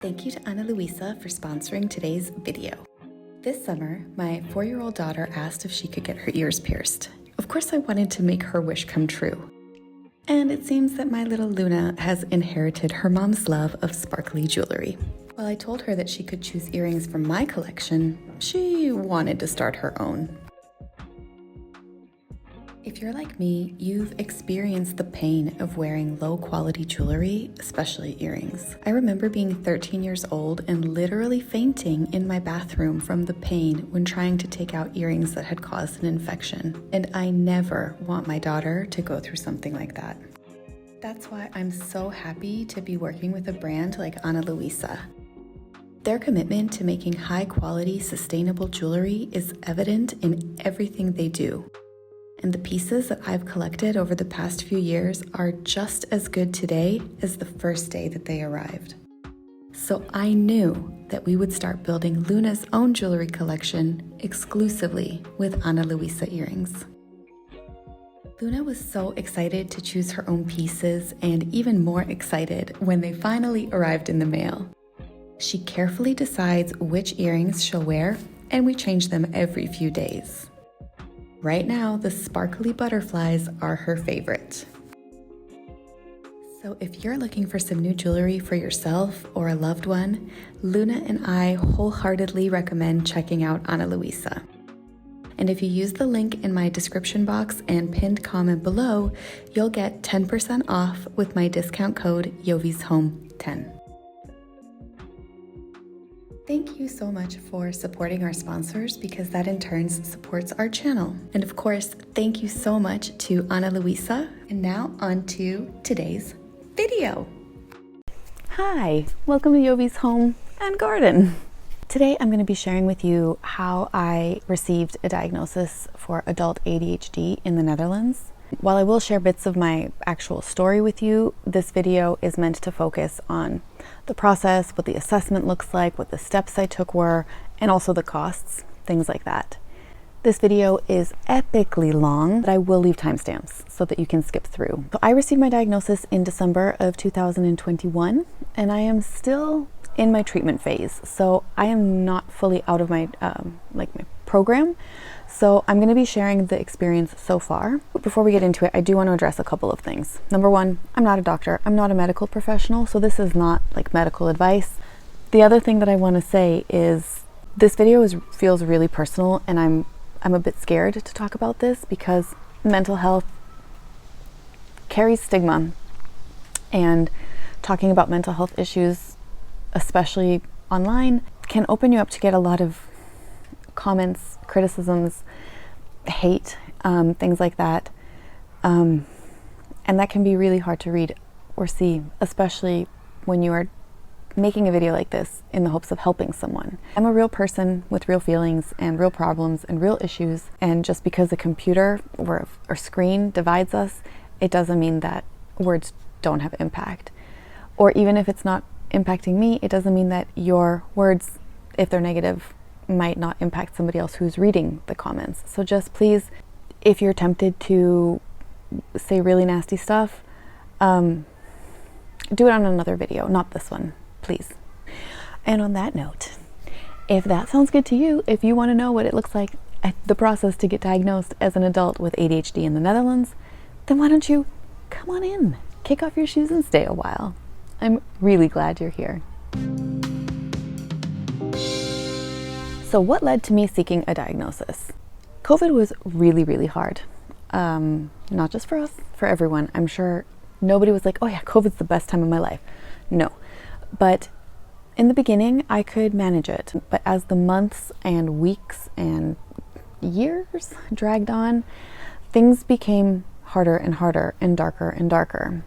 Thank you to Ana Luisa for sponsoring today's video. This summer, my 4-year-old daughter asked if she could get her ears pierced. Of course, I wanted to make her wish come true. And it seems that my little Luna has inherited her mom's love of sparkly jewelry. While I told her that she could choose earrings from my collection, she wanted to start her own. If you're like me, you've experienced the pain of wearing low-quality jewelry, especially earrings. I remember being 13 years old and literally fainting in my bathroom from the pain when trying to take out earrings that had caused an infection. And I never want my daughter to go through something like that. That's why I'm so happy to be working with a brand like Ana Luisa. Their commitment to making high-quality, sustainable jewelry is evident in everything they do. And the pieces that I've collected over the past few years are just as good today as the first day that they arrived. So I knew that we would start building Luna's own jewelry collection exclusively with Ana Luisa earrings. Luna was so excited to choose her own pieces and even more excited when they finally arrived in the mail. She carefully decides which earrings she'll wear, and we change them every few days. Right now, the sparkly butterflies are her favorite. So if you're looking for some new jewelry for yourself or a loved one, Luna and I wholeheartedly recommend checking out Ana Luisa. And if you use the link in my description box and pinned comment below, you'll get 10% off with my discount code JoviesHome10. Thank you so much for supporting our sponsors, because that in turn supports our channel. And of course, thank you so much to Ana Luisa. And now on to today's video. Hi, welcome to Jovie's Home and Garden. Today I'm going to be sharing with you how I received a diagnosis for adult ADHD in the Netherlands. While I will share bits of my actual story with you, this video is meant to focus on the process, what the assessment looks like, what the steps I took were, and also the costs, things like that. This video is epically long, but I will leave timestamps so that you can skip through. So I received my diagnosis in December of 2021, and I am still in my treatment phase. So I am not fully out of my my program. So I'm going to be sharing the experience so far. But before we get into it, I do want to address a couple of things. Number one, I'm not a doctor. I'm not a medical professional, so this is not like medical advice. The other thing that I want to say is this video feels really personal, and I'm a bit scared to talk about this because mental health carries stigma, and talking about mental health issues, especially online, can open you up to get a lot of comments, criticisms, hate, things like that. And that can be really hard to read or see, especially when you are making a video like this in the hopes of helping someone. I'm a real person with real feelings and real problems and real issues, and just because a computer or screen divides us, it doesn't mean that words don't have impact. Or even if it's not impacting me, it doesn't mean that your words, if they're negative, might not impact somebody else who's reading the comments. So just please, if you're tempted to say really nasty stuff, do it on another video, not this one, please. And on that note, if that sounds good to you, if you want to know what it looks like, the process to get diagnosed as an adult with ADHD in the Netherlands, then why don't you come on in, kick off your shoes and stay a while. I'm really glad you're here. So what led to me seeking a diagnosis? COVID was really, really hard. Not just for us, for everyone. I'm sure nobody was like, oh yeah, COVID's the best time of my life. No. But in the beginning, I could manage it. But as the months and weeks and years dragged on, things became harder and harder and darker and darker.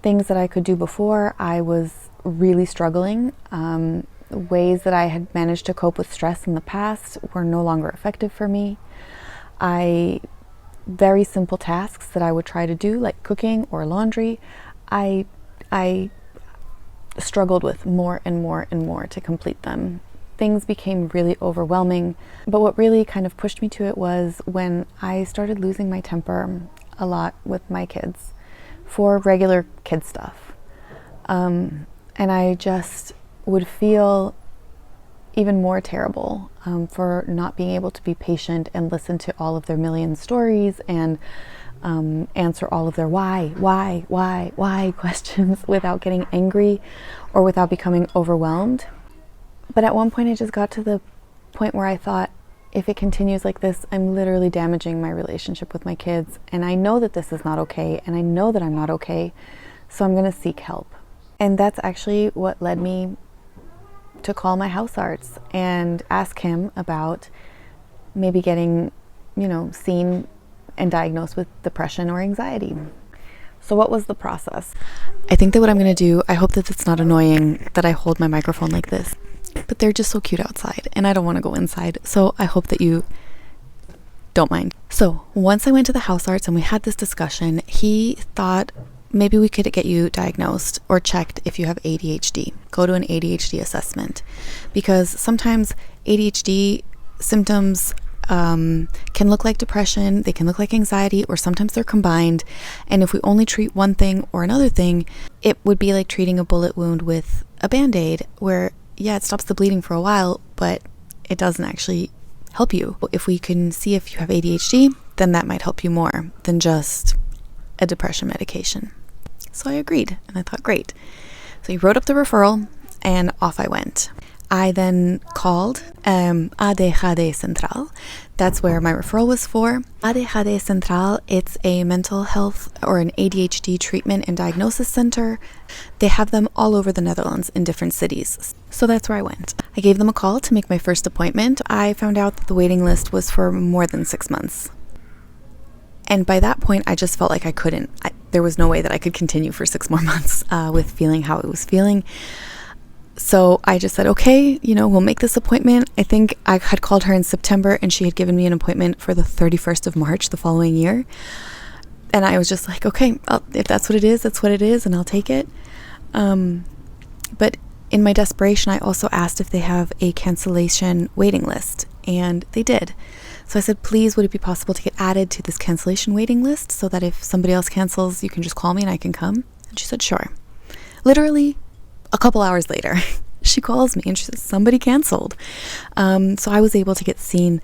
Things that I could do before, I was really struggling. Ways that I had managed to cope with stress in the past were no longer effective for me. Very simple tasks that I would try to do, like cooking or laundry, I struggled with more and more and more to complete them. Things became really overwhelming, but what really kind of pushed me to it was when I started losing my temper a lot with my kids for regular kid stuff. And I just would feel even more terrible for not being able to be patient and listen to all of their million stories and answer all of their why questions without getting angry or without becoming overwhelmed. But at one point I just got to the point where I thought, if it continues like this, I'm literally damaging my relationship with my kids, and I know that this is not okay, and I know that I'm not okay, so I'm going to seek help. And that's actually what led me to call my house arts and ask him about maybe getting, seen and diagnosed with depression or anxiety. So what was the process? I think that what I'm going to do, I hope that it's not annoying that I hold my microphone like this, but they're just so cute outside and I don't want to go inside. So I hope that you don't mind. So once I went to the house arts and we had this discussion, he thought maybe we could get you diagnosed or checked if you have ADHD. Go to an ADHD assessment, because sometimes ADHD symptoms can look like depression, they can look like anxiety, or sometimes they're combined. And if we only treat one thing or another thing, it would be like treating a bullet wound with a Band-Aid, where it stops the bleeding for a while, but it doesn't actually help you. If we can see if you have ADHD, then that might help you more than just a depression medication. So I agreed, and I thought, great. So he wrote up the referral, and off I went. I then called ADHD Central. That's where my referral was for. ADHD Central, it's a mental health or an ADHD treatment and diagnosis center. They have them all over the Netherlands in different cities. So that's where I went. I gave them a call to make my first appointment. I found out that the waiting list was for more than 6 months. And by that point, I just felt like I couldn't. There was no way that I could continue for 6 more months with feeling how it was feeling. So I just said, okay, we'll make this appointment. I think I had called her in September and she had given me an appointment for the 31st of March the following year. And I was just like, okay, if that's what it is, that's what it is, and I'll take it. But in my desperation, I also asked if they have a cancellation waiting list, and they did. So I said, please, would it be possible to get added to this cancellation waiting list so that if somebody else cancels, you can just call me and I can come? And she said, sure. Literally a couple hours later, she calls me and she says, somebody canceled. So I was able to get seen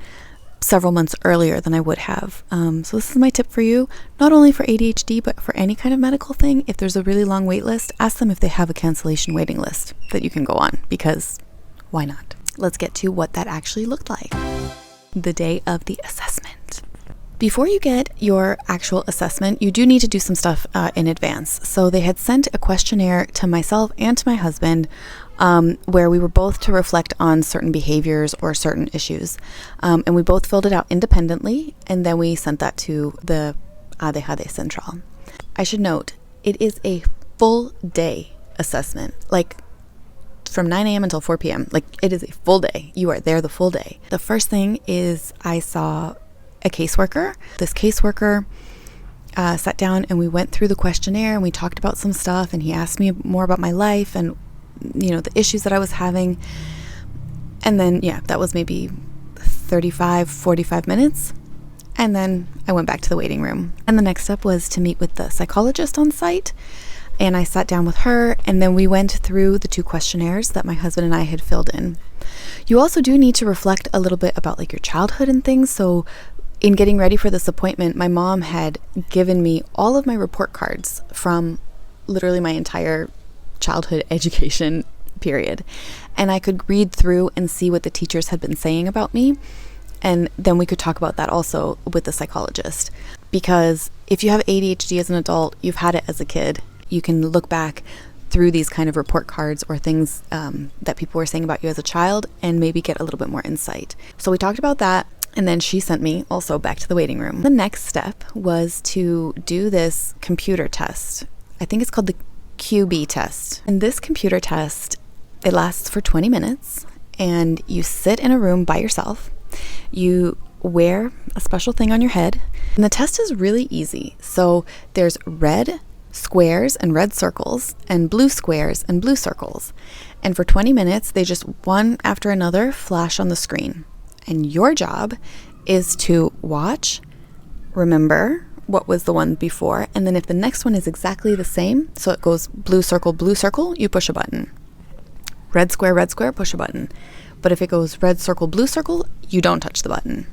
several months earlier than I would have. So this is my tip for you, not only for ADHD, but for any kind of medical thing. If there's a really long wait list, ask them if they have a cancellation waiting list that you can go on, because why not? Let's get to what that actually looked like. The day of the assessment. Before you get your actual assessment, you do need to do some stuff in advance. So they had sent a questionnaire to myself and to my husband where we were both to reflect on certain behaviors or certain issues. And we both filled it out independently, and then we sent that to the ADHD Central. I should note, it is a full day assessment, like from 9 a.m. until 4 p.m. Like, it is a full day. You are there the full day. The first thing is I saw a caseworker. This caseworker sat down and we went through the questionnaire and we talked about some stuff, and he asked me more about my life and the issues that I was having. And then that was maybe 45 minutes, and then I went back to the waiting room. And the next step was to meet with the psychologist on site, and I sat down with her, and then we went through the 2 questionnaires that my husband and I had filled in. You also do need to reflect a little bit about your childhood and things. So in getting ready for this appointment, my mom had given me all of my report cards from literally my entire childhood education period. And I could read through and see what the teachers had been saying about me. And then we could talk about that also with the psychologist. Because if you have ADHD as an adult, you've had it as a kid, you can look back through these kind of report cards or things that people were saying about you as a child and maybe get a little bit more insight. So we talked about that. And then she sent me also back to the waiting room. The next step was to do this computer test. I think it's called the QB test. And this computer test, it lasts for 20 minutes, and you sit in a room by yourself. You wear a special thing on your head, and the test is really easy. So there's red squares and red circles and blue squares and blue circles. And for 20 minutes, they just one after another flash on the screen. And your job is to watch, remember what was the one before, and then if the next one is exactly the same, so it goes blue circle, you push a button. red square, push a button. But if it goes red circle, blue circle, you don't touch the button.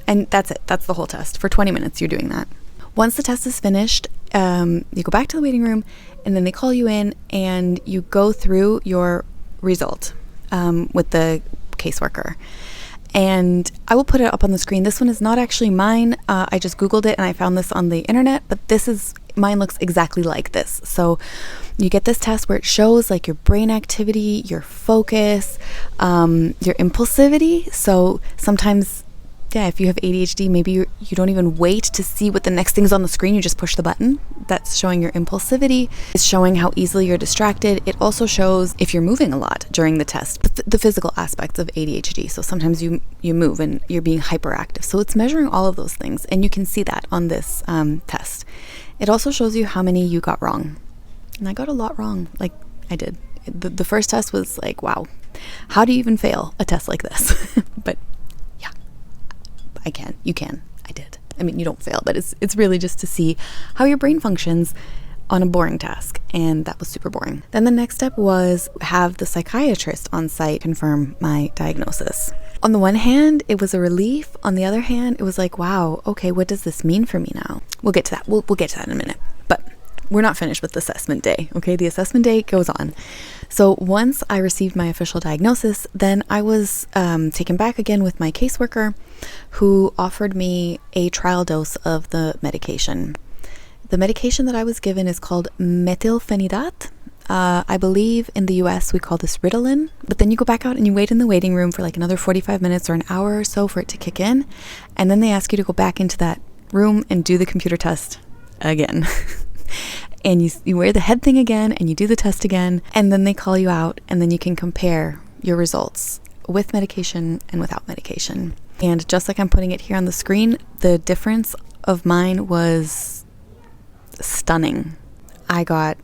And that's it. That's the whole test. For 20 minutes, you're doing that. Once the test is finished, you go back to the waiting room, and then they call you in and you go through your result with the caseworker. And I will put it up on the screen. This one is not actually mine. I just Googled it and I found this on the internet, but mine looks exactly like this. So you get this test where it shows like your brain activity, your focus, your impulsivity. So sometimes, if you have ADHD, maybe you don't even wait to see what the next thing's on the screen. You just push the button. That's showing your impulsivity. It's showing how easily you're distracted. It also shows if you're moving a lot during the test, the physical aspects of ADHD. So sometimes you move and you're being hyperactive. So it's measuring all of those things, and you can see that on this test. It also shows you how many you got wrong. And I got a lot wrong. Like I did. The first test was like, wow, how do you even fail a test like this? But you can. I did. I mean, you don't fail, but it's really just to see how your brain functions on a boring task. And that was super boring. Then the next step was have the psychiatrist on site confirm my diagnosis. On the one hand, it was a relief. On the other hand, it was like, wow, okay, what does this mean for me now? We'll get to that. We'll get to that in a minute. But we're not finished with the assessment day. Okay, the assessment day goes on. So once I received my official diagnosis, then I was taken back again with my caseworker, who offered me a trial dose of the medication. The medication that I was given is called methylphenidate. I believe in the US we call this Ritalin. But then you go back out and you wait in the waiting room for like another 45 minutes or an hour or so for it to kick in. And then they ask you to go back into that room and do the computer test again. And you wear the head thing again and you do the test again, and then they call you out, and then you can compare your results with medication and without medication. And just like I'm putting it here on the screen, the difference of mine was stunning. I got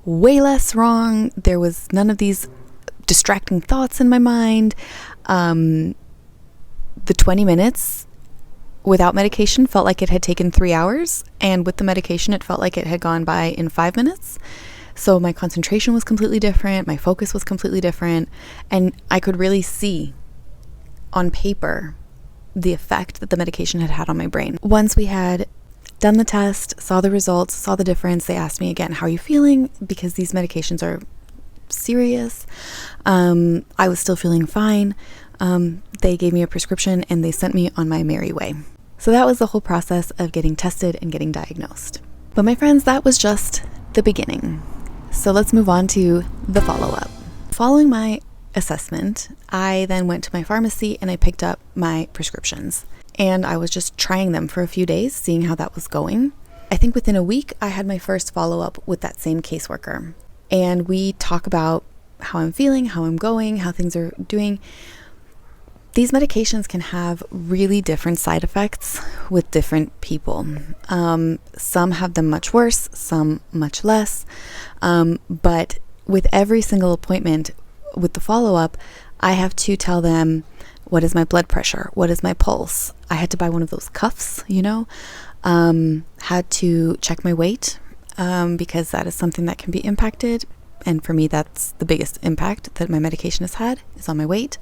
way less wrong. There was none of these distracting thoughts in my mind. The 20 minutes without medication felt like it had taken 3 hours, and with the medication it felt like it had gone by in 5 minutes. So my concentration was completely different, my focus was completely different, and I could really see on paper the effect that the medication had had on my brain. Once we had done the test, saw the results, saw the difference, they asked me again, how are you feeling? Because these medications are serious. I was still feeling fine. They gave me a prescription and they sent me on my merry way. So that was the whole process of getting tested and getting diagnosed. But my friends, that was just the beginning. So let's move on to the follow-up. Following my assessment, I then went to my pharmacy and I picked up my prescriptions. And I was just trying them for a few days, seeing how that was going. I think within a week, I had my first follow-up with that same caseworker. And we talk about how I'm feeling, how I'm going, how things are doing. These medications can have really different side effects with different people. Some have them much worse, some much less. But with every single appointment with the follow-up, I have to tell them, what is my blood pressure? What is my pulse? I had to buy one of those cuffs, had to check my weight because that is something that can be impacted. And for me, that's the biggest impact that my medication has had, is on my weight.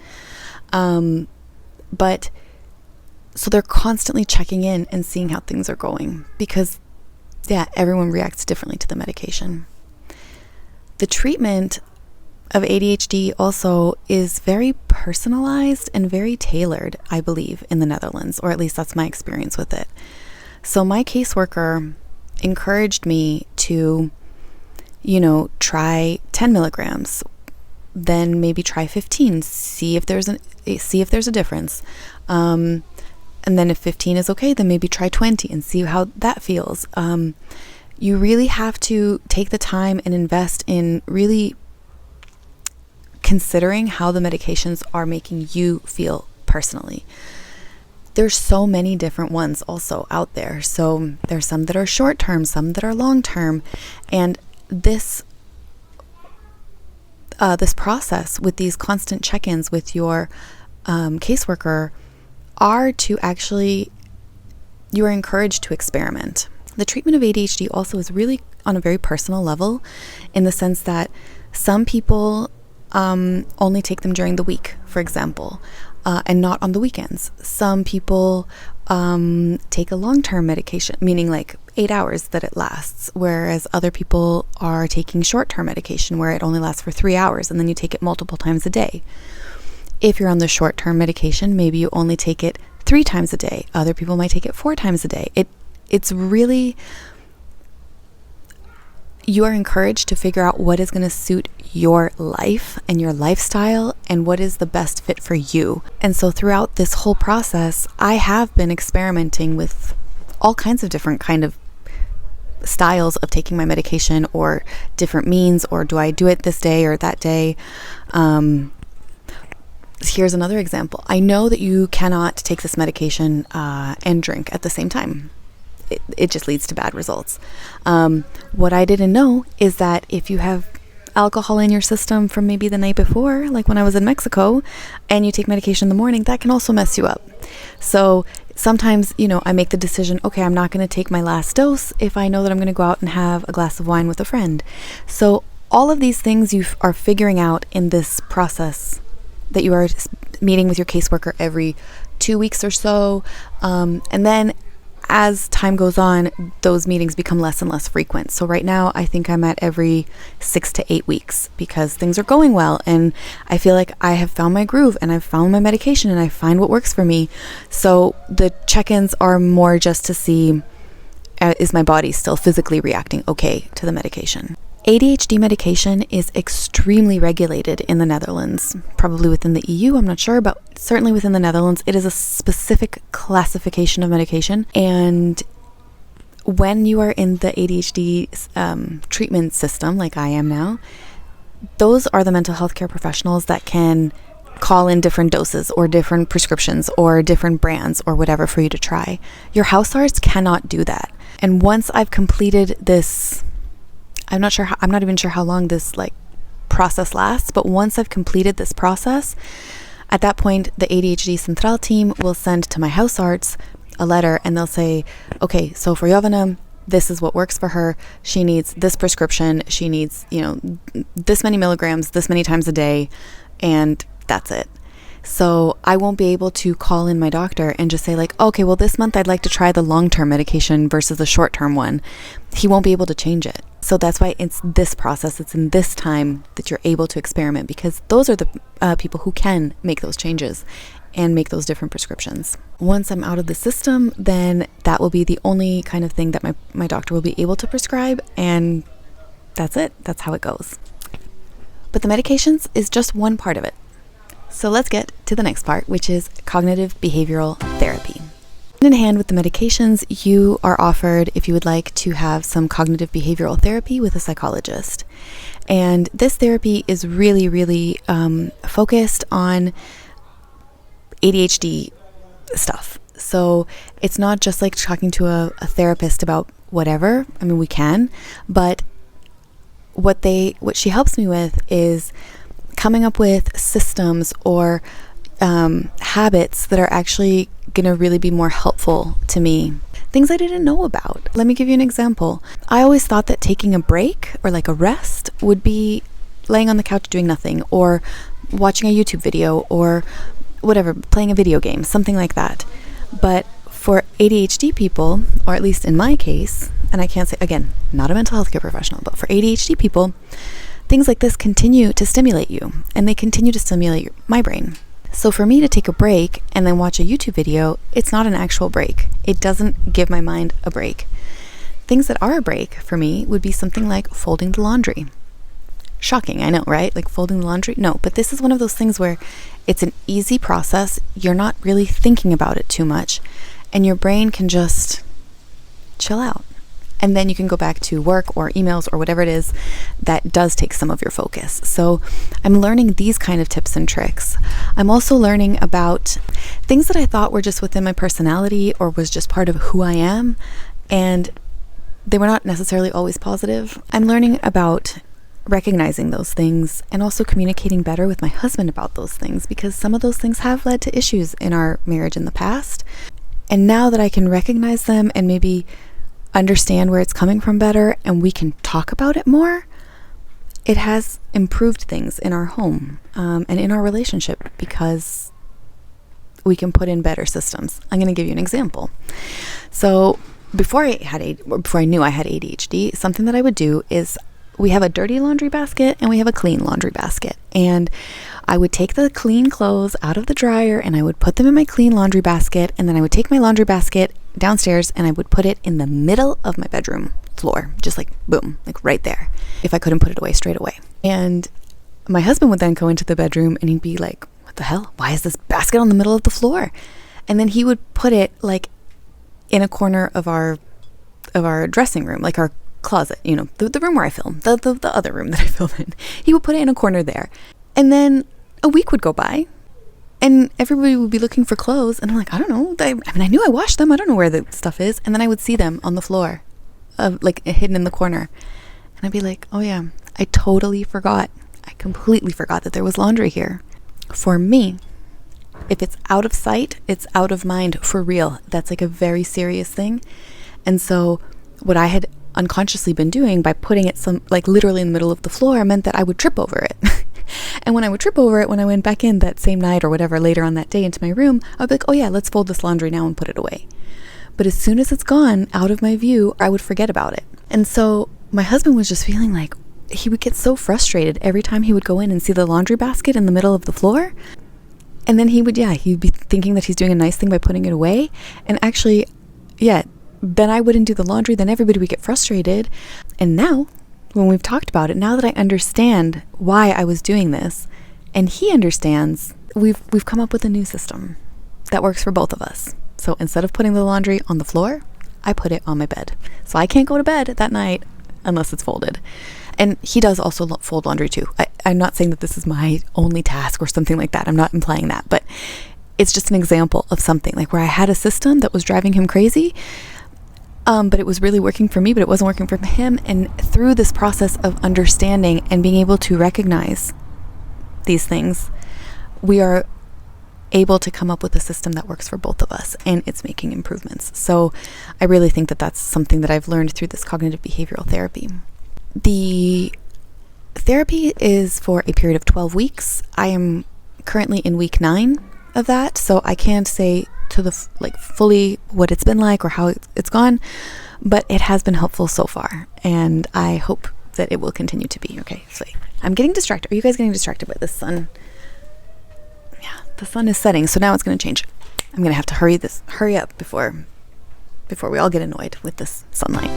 But so they're constantly checking in and seeing how things are going because, everyone reacts differently to the medication. The treatment of ADHD also is very personalized and very tailored, I believe, in the Netherlands, or at least that's my experience with it. So my caseworker encouraged me to, try 10 milligrams, then maybe try 15, see if there's a difference. And then if 15 is okay, then maybe try 20 and see how that feels. You really have to take the time and invest in really considering how the medications are making you feel personally. There's so many different ones also out there. So there's some that are short term, some that are long term. And this process with these constant check-ins with your caseworker are to actually, you are encouraged to experiment. The treatment of ADHD also is really on a very personal level in the sense that some people only take them during the week, for example, and not on the weekends. Some people take a long-term medication, meaning like 8 hours that it lasts, whereas other people are taking short-term medication where it only lasts for 3 hours and then you take it multiple times a day. If you're on the short-term medication, maybe you only take it 3 times a day. Other people might take it 4 times a day. It's really, you are encouraged to figure out what is going to suit your life and your lifestyle and what is the best fit for you. And so throughout this whole process, I have been experimenting with all kinds of different kind of styles of taking my medication, or different means, or do I do it this day or that day? Here's another example. I know that you cannot take this medication and drink at the same time. It just leads to bad results. What I didn't know is that if you have alcohol in your system from maybe the night before, like when I was in Mexico, and you take medication in the morning, that can also mess you up. So sometimes, I make the decision, okay, I'm not going to take my last dose if I know that I'm going to go out and have a glass of wine with a friend. So all of these things you are figuring out in this process that you are meeting with your caseworker every 2 weeks or so. And then as time goes on, those meetings become less and less frequent. So right now, I think I'm at every 6 to 8 weeks because things are going well. And I feel like I have found my groove and I've found my medication and I find what works for me. So the check-ins are more just to see, is my body still physically reacting okay to the medication? ADHD medication is extremely regulated in the Netherlands, probably within the EU, I'm not sure, but certainly within the Netherlands. It is a specific classification of medication. And when you are in the ADHD treatment system, like I am now, those are the mental health care professionals that can call in different doses or different prescriptions or different brands or whatever for you to try. Your house arts cannot do that. And once I've completed this, I'm not even sure how long this process lasts, but once I've completed this process, at that point, the ADHD Central team will send to my house arts a letter and they'll say, okay, so for Jovie, this is what works for her. She needs this prescription. She needs, this many milligrams, this many times a day, and that's it. So I won't be able to call in my doctor and just say okay, well, this month I'd like to try the long-term medication versus the short-term one. He won't be able to change it. So that's why it's this process. It's in this time that you're able to experiment, because those are the people who can make those changes and make those different prescriptions. Once I'm out of the system, then that will be the only kind of thing that my doctor will be able to prescribe, and that's it. That's how it goes. But the medications is just one part of it. So let's get to the next part, which is cognitive behavioral therapy. In hand with the medications, you are offered, if you would like, to have some cognitive behavioral therapy with a psychologist. And this therapy is really, really focused on ADHD stuff. So it's not just like talking to a therapist about whatever. I mean, we can, but what she helps me with is coming up with systems or habits that are actually going to really be more helpful to me. Things I didn't know about. Let me give you an example. I always thought that taking a break or a rest would be laying on the couch doing nothing, or watching a YouTube video, or whatever, playing a video game, something like that. But for ADHD people, or at least in my case, and I can't say, again, not a mental health care professional, but for ADHD people, things like this continue to stimulate you, and they continue to stimulate my brain. So for me to take a break and then watch a YouTube video, it's not an actual break. It doesn't give my mind a break. Things that are a break for me would be something like folding the laundry. Shocking, I know, right? Folding the laundry? No, but this is one of those things where it's an easy process. You're not really thinking about it too much, and your brain can just chill out. And then you can go back to work or emails or whatever it is that does take some of your focus. So I'm learning these kind of tips and tricks. I'm also learning about things that I thought were just within my personality or was just part of who I am, and they were not necessarily always positive. I'm learning about recognizing those things and also communicating better with my husband about those things, because some of those things have led to issues in our marriage in the past. And now that I can recognize them and maybe understand where it's coming from better, and we can talk about it more, it has improved things in our home and in our relationship because we can put in better systems. I'm going to give you an example. So before I knew I had ADHD, something that I would do is we have a dirty laundry basket and we have a clean laundry basket. And I would take the clean clothes out of the dryer and I would put them in my clean laundry basket. And then I would take my laundry basket downstairs and I would put it in the middle of my bedroom floor, just like boom, like right there, if I couldn't put it away straight away. And my husband would then go into the bedroom and he'd be like, what the hell? Why is this basket on the middle of the floor? And then he would put it like in a corner of our dressing room, like our closet, you know, the room where I film, the other room that I film in. He would put it in a corner there. And then a week would go by and everybody would be looking for clothes. And I'm like, I don't know. I knew I washed them. I don't know where the stuff is. And then I would see them on the floor, like hidden in the corner. And I'd be like, oh yeah, I totally forgot. I completely forgot that there was laundry here. For me, if it's out of sight, it's out of mind for real. That's like a very serious thing. And so what I had unconsciously been doing by putting it literally in the middle of the floor meant that I would trip over it. And when I would trip over it, when I went back in that same night or whatever later on that day into my room, I'd be like, oh yeah, let's fold this laundry now and put it away. But as soon as it's gone out of my view, I would forget about it. And so my husband was just feeling like he would get so frustrated every time he would go in and see the laundry basket in the middle of the floor. And then he'd be thinking that he's doing a nice thing by putting it away. And actually, then I wouldn't do the laundry. Then everybody would get frustrated. And now, when we've talked about it, now that I understand why I was doing this, and he understands, we've come up with a new system that works for both of us. So instead of putting the laundry on the floor, I put it on my bed. So I can't go to bed that night unless it's folded. And he does also fold laundry too. I'm not saying that this is my only task or something like that. I'm not implying that, but it's just an example of something like where I had a system that was driving him crazy, but it was really working for me, but it wasn't working for him. And through this process of understanding and being able to recognize these things, we are able to come up with a system that works for both of us, and it's making improvements. So I really think that that's something that I've learned through this cognitive behavioral therapy. The therapy is for a period of 12 weeks. I am currently in week 9 of that, so I can't say to the fully what it's been like or how it's gone, but it has been helpful so far, and I hope that it will continue to be. Okay, so I'm getting distracted. Are you guys getting distracted by the sun? Yeah, the sun is setting, so now it's going to change. I'm going to have to hurry up before we all get annoyed with this sunlight.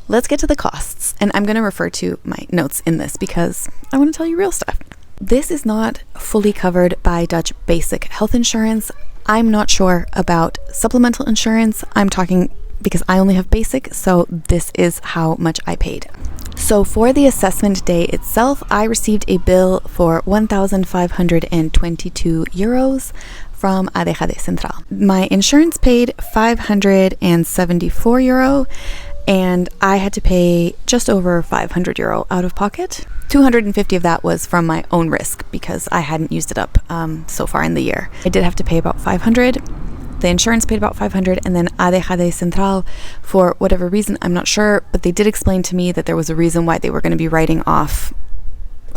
Let's get to the costs, and I'm going to refer to my notes in this because I want to tell you real stuff. This is not fully covered by Dutch basic health insurance. I'm not sure about supplemental insurance. I'm talking because I only have basic, so this is how much I paid. So for the assessment day itself, I received a bill for 1,522 euros from ADHD-Central. My insurance paid 574 euro, and I had to pay just over 500 euro out of pocket. 250 of that was from my own risk because I hadn't used it up so far in the year. I did have to pay about 500. The insurance paid about 500, and then ADHD-Central, for whatever reason, I'm not sure, but they did explain to me that there was a reason why they were going to be writing off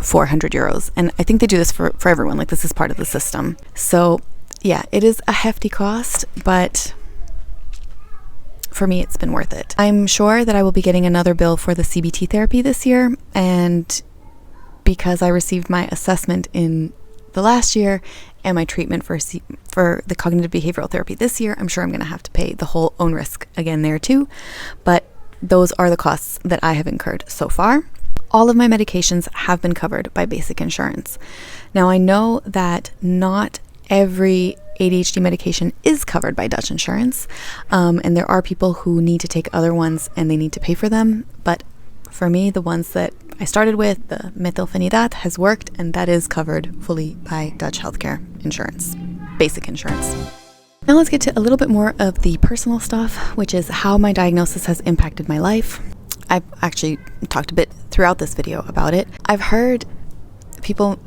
400 euros. And I think they do this for everyone, like this is part of the system. So yeah, it is a hefty cost, but for me, it's been worth it. I'm sure that I will be getting another bill for the CBT therapy this year, and because I received my assessment in the last year and my treatment for the cognitive behavioral therapy this year, I'm sure I'm going to have to pay the whole own risk again there too. But those are the costs that I have incurred so far. All of my medications have been covered by basic insurance. Now, I know that not every ADHD medication is covered by Dutch insurance, and there are people who need to take other ones and they need to pay for them. But for me, the ones that I started with, the methylphenidate, has worked, and that is covered fully by Dutch healthcare insurance, basic insurance. Now let's get to a little bit more of the personal stuff, which is how my diagnosis has impacted my life. I've actually talked a bit throughout this video about it. I've heard people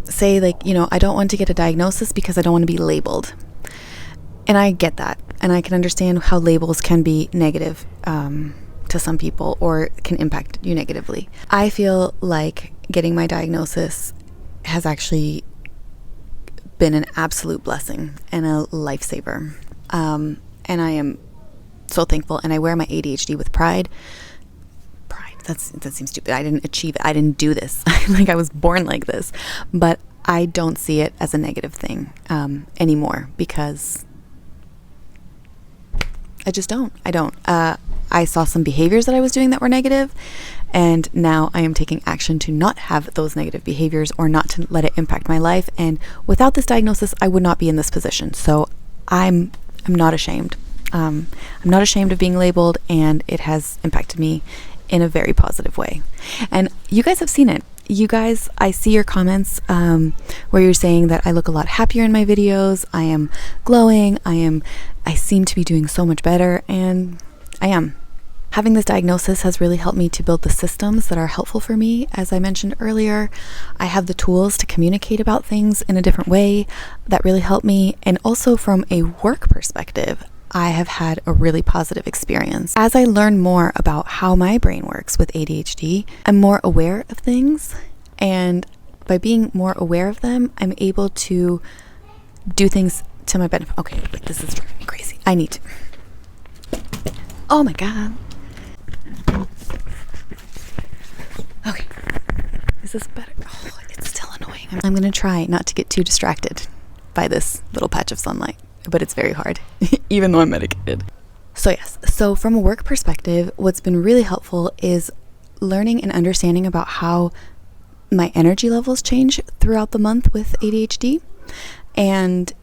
say, like, you know, I don't want to get a diagnosis because I don't want to be labeled. And I get that. And I can understand how labels can be negative to some people or can impact you negatively. I feel like getting my diagnosis has actually been an absolute blessing and a lifesaver. And I am so thankful, and I wear my ADHD with pride. That seems stupid. I didn't achieve it. I didn't do this. Like, I was born like this, but I don't see it as a negative thing anymore, because I just don't. I saw some behaviors that I was doing that were negative, and now I am taking action to not have those negative behaviors, or not to let it impact my life. And without this diagnosis, I would not be in this position. So I'm not ashamed. I'm not ashamed of being labeled, and it has impacted me in a very positive way. And you guys have seen it. You guys, I see your comments where you're saying that I look a lot happier in my videos. I am glowing. I seem to be doing so much better, and I am. Having this diagnosis has really helped me to build the systems that are helpful for me. As I mentioned earlier, I have the tools to communicate about things in a different way that really help me. And also from a work perspective, I have had a really positive experience. As I learn more about how my brain works with ADHD, I'm more aware of things, and by being more aware of them, I'm able to do things to my benefit. Okay, wait, this is driving me crazy. I need to. Oh my God. Okay, is this better? Oh, it's still annoying. I'm gonna try not to get too distracted by this little patch of sunlight, but it's very hard, even though I'm medicated. So yes, so from a work perspective, what's been really helpful is learning and understanding about how my energy levels change throughout the month with ADHD, and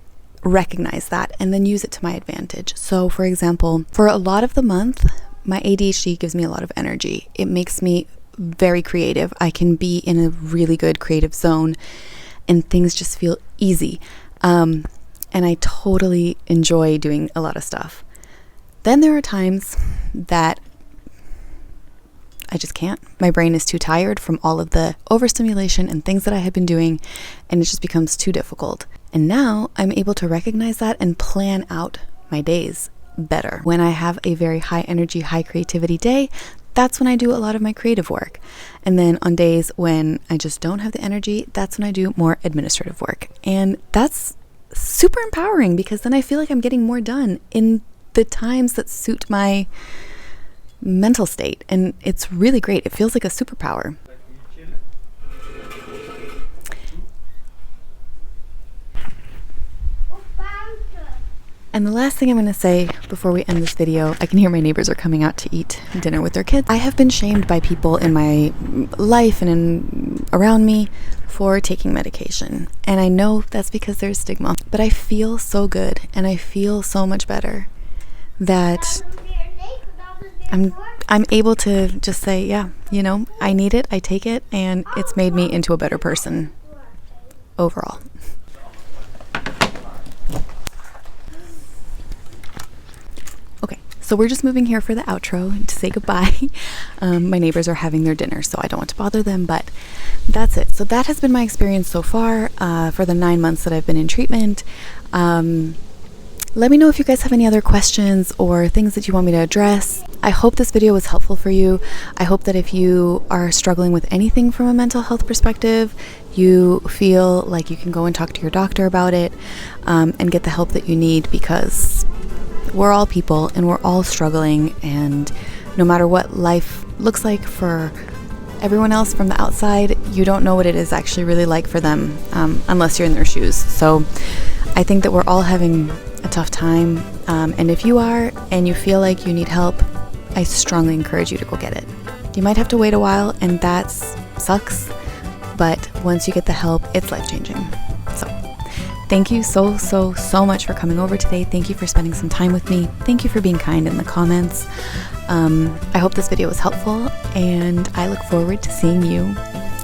recognize that and then use it to my advantage. So for example, for a lot of the month, my ADHD gives me a lot of energy. It makes me very creative. I can be in a really good creative zone, and things just feel easy. And I totally enjoy doing a lot of stuff. Then there are times that I just can't. My brain is too tired from all of the overstimulation and things that I had been doing, and it just becomes too difficult. And now I'm able to recognize that and plan out my days better. When I have a very high energy, high creativity day, that's when I do a lot of my creative work. And then on days when I just don't have the energy, that's when I do more administrative work. And that's super empowering, because then I feel like I'm getting more done in the times that suit my mental state. And it's really great. It feels like a superpower. And the last thing I'm going to say before we end this video, I can hear my neighbors are coming out to eat dinner with their kids. I have been shamed by people in my life and around me for taking medication. And I know that's because there's stigma, but I feel so good, and I feel so much better that I'm able to just say, yeah, you know, I need it, I take it, and it's made me into a better person overall. So we're just moving here for the outro to say goodbye. My neighbors are having their dinner, so I don't want to bother them, but that's it. So that has been my experience so far for the 9 months that I've been in treatment. Let me know if you guys have any other questions or things that you want me to address. I hope this video was helpful for you. I hope that if you are struggling with anything from a mental health perspective, you feel like you can go and talk to your doctor about it and get the help that you need, because we're all people and we're all struggling, and no matter what life looks like for everyone else from the outside, you don't know what it is actually really like for them unless you're in their shoes. So I think that we're all having a tough time, and if you are and you feel like you need help, I strongly encourage you to go get it. You might have to wait a while, and that sucks, but once you get the help, it's life-changing. So thank you so much for coming over today. Thank you for spending some time with me. Thank you for being kind in the comments. I hope this video was helpful, and I look forward to seeing you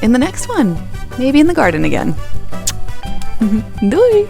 in the next one. Maybe in the garden again. Doei!